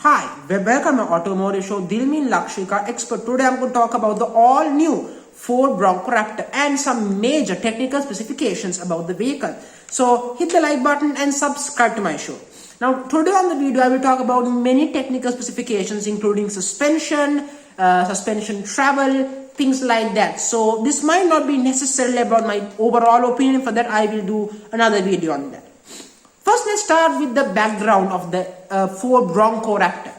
Hi, welcome to Automotive Show. DILMIN Lakshika expert. Today I'm going to talk about the all new Ford Bronco Raptor and some major technical specifications about the vehicle. So hit the like button and subscribe to my show. Now today on the video I will talk about many technical specifications including suspension, suspension travel, things like that. So this might not be necessarily about my overall opinion. For that I will do another video on that. First, let's start with the background of the Ford Bronco Raptor.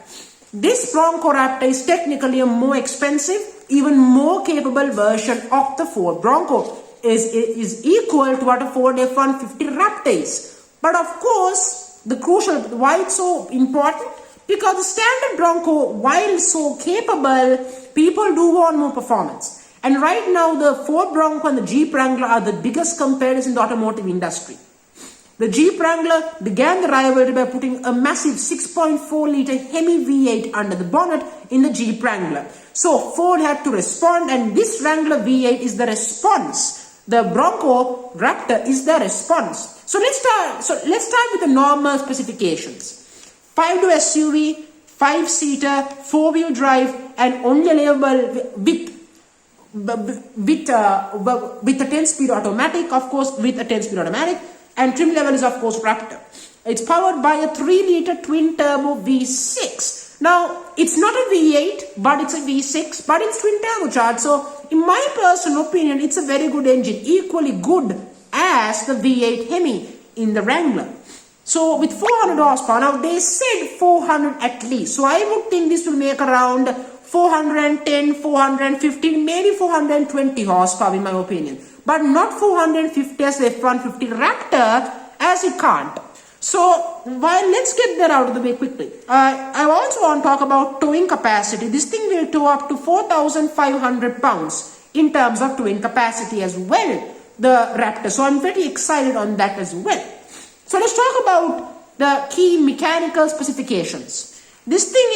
This Bronco Raptor is technically a more expensive, even more capable version of the Ford Bronco. Is equal to what a Ford F-150 Raptor is. But of course, the crucial, why it's so important? Because the standard Bronco, while so capable, people do want more performance. And right now, the Ford Bronco and the Jeep Wrangler are the biggest competitors in the automotive industry. The Jeep Wrangler began the rivalry by putting a massive 6.4-liter Hemi V8 under the bonnet in the Jeep Wrangler. So Ford had to respond, and this Wrangler V8 is the response. The Bronco Raptor is the response. So let's start with the normal specifications. 5-door SUV, 5-seater, 4-wheel drive, and only available with a 10-speed automatic, of course, with a 10-speed automatic. And trim level is of course Raptor. It's powered by a 3-liter twin-turbo V6. Now, it's not a V8, but it's a V6, but it's twin-turbocharged. So, in my personal opinion, it's a very good engine, equally good as the V8 Hemi in the Wrangler. So, with 400 horsepower, now they said 400 at least. So, I would think this will make around 410, 415, maybe 420 horsepower in my opinion. But not 450 as the F-150 Raptor, as it can't. So, let's get that out of the way quickly. I also want to talk about towing capacity. This thing will tow up to 4,500 pounds in terms of towing capacity as well, the Raptor. So, I'm pretty excited on that as well. So, let's talk about the key mechanical specifications. This thing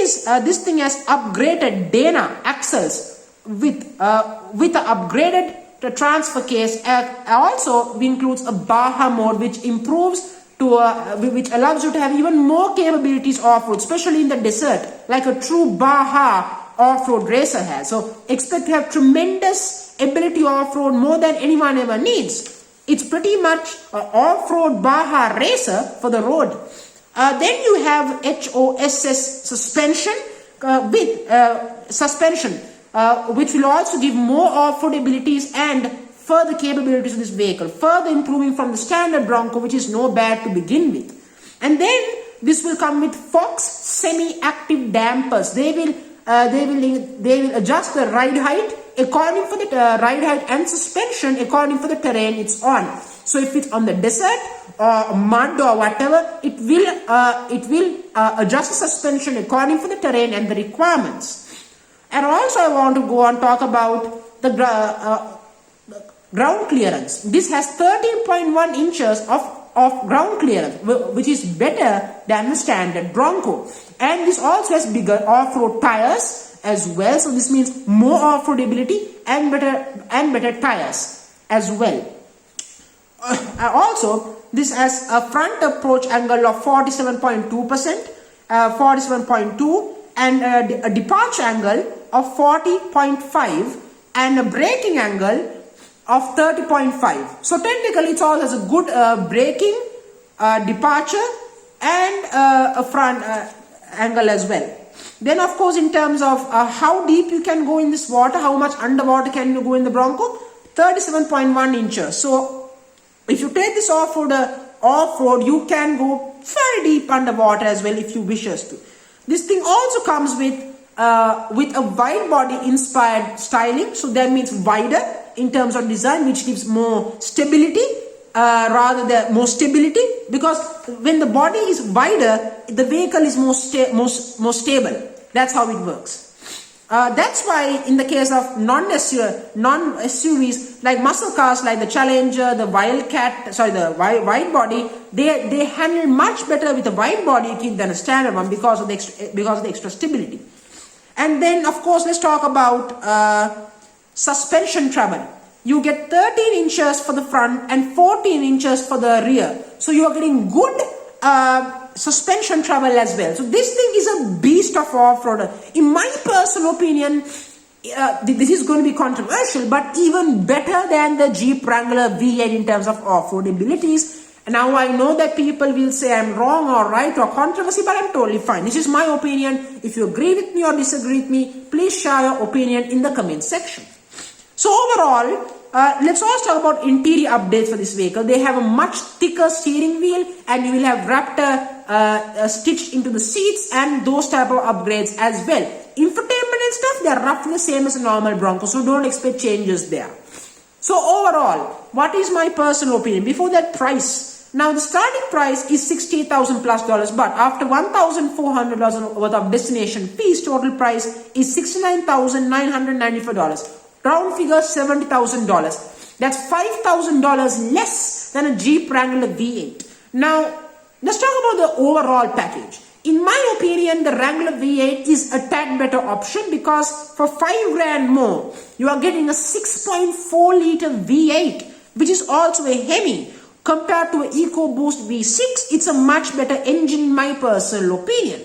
has upgraded Dana axles with the upgraded the transfer case. Also includes a Baja mode, which which allows you to have even more capabilities off-road, especially in the desert, like a true Baja off-road racer has. So expect to have tremendous ability off-road, more than anyone ever needs. It's pretty much an off-road Baja racer for the road. Then you have HOSS suspension which will also give more off-road abilities and further capabilities of this vehicle, further improving from the standard Bronco, which is no bad to begin with. And then this will come with Fox semi-active dampers. They will adjust the ride height according for the ride height and suspension according for the terrain it's on. So if it's on the desert or mud or whatever, it will adjust the suspension according for the terrain and the requirements. And also I want to go on talk about the ground clearance. This has 13.1 inches of ground clearance, which is better than the standard Bronco. And this also has bigger off-road tires as well. So this means more off-road ability and better tires as well. Also, this has a front approach angle of 47.2%, 47.2, and a departure angle of 40.5 and a braking angle of 30.5. So technically it all has a good braking, departure, and a front angle as well. Then of course in terms of how deep you can go in this water, how much underwater can you go in the Bronco, 37.1 inches. So if you take this off-road, you can go very deep underwater as well if you wishes to. This thing also comes with a wide body inspired styling, so that means wider in terms of design, which gives more stability, because when the body is wider, the vehicle is more stable. That's how it works. That's why in the case of non-SUVs like muscle cars like the Challenger, the the wide body, they handle much better with a wide body kit than a standard one because of the extra stability. And then of course let's talk about suspension travel. You get 13 inches for the front and 14 inches for the rear. So you are getting good suspension travel as well. So this thing is a beast of off-roader. In my personal opinion, this is going to be controversial, but even better than the Jeep Wrangler V8 in terms of off-road abilities. Now I know that people will say I'm wrong or right or controversy, but I'm totally fine. This is my opinion. If you agree with me or disagree with me, please share your opinion in the comment section. So overall, let's also talk about interior updates for this vehicle. They have a much thicker steering wheel, and you will have Raptor stitched into the seats and those type of upgrades as well. Infotainment and stuff, they are roughly the same as a normal Bronco, so don't expect changes there. So overall, what is my personal opinion? Before that, price. Now the starting price is $60,000 plus, but after $1,400 worth of destination fees, total price is $69,994. Round figure $70,000. That's $5,000 less than a Jeep Wrangler V8. Now let's talk about the overall package. In my opinion, the Wrangler V8 is a tad better option because for $5,000 more, you are getting a 6.4 liter V8, which is also a Hemi. Compared to an EcoBoost V6, it's a much better engine in my personal opinion.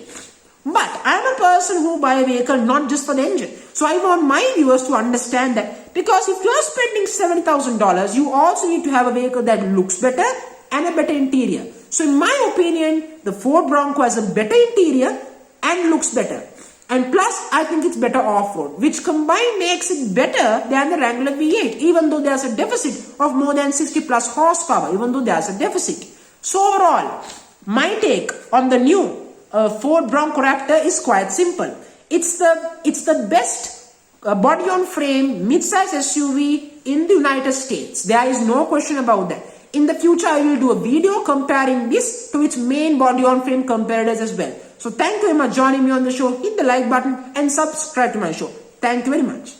But I'm a person who buy a vehicle not just for the engine. So I want my viewers to understand that, because if you're spending $70,000, you also need to have a vehicle that looks better and a better interior. So in my opinion, the Ford Bronco has a better interior and looks better. And plus, I think it's better off-road, which combined makes it better than the Wrangler V8, even though there's a deficit of more than 60 plus horsepower, even though there's a deficit. So overall, my take on the new Ford Bronco Raptor is quite simple. It's the best body-on-frame mid-size SUV in the United States. There is no question about that. In the future, I will do a video comparing this to its main body-on-frame competitors as well. So thank you very much for joining me on the show. Hit the like button and subscribe to my show. Thank you very much.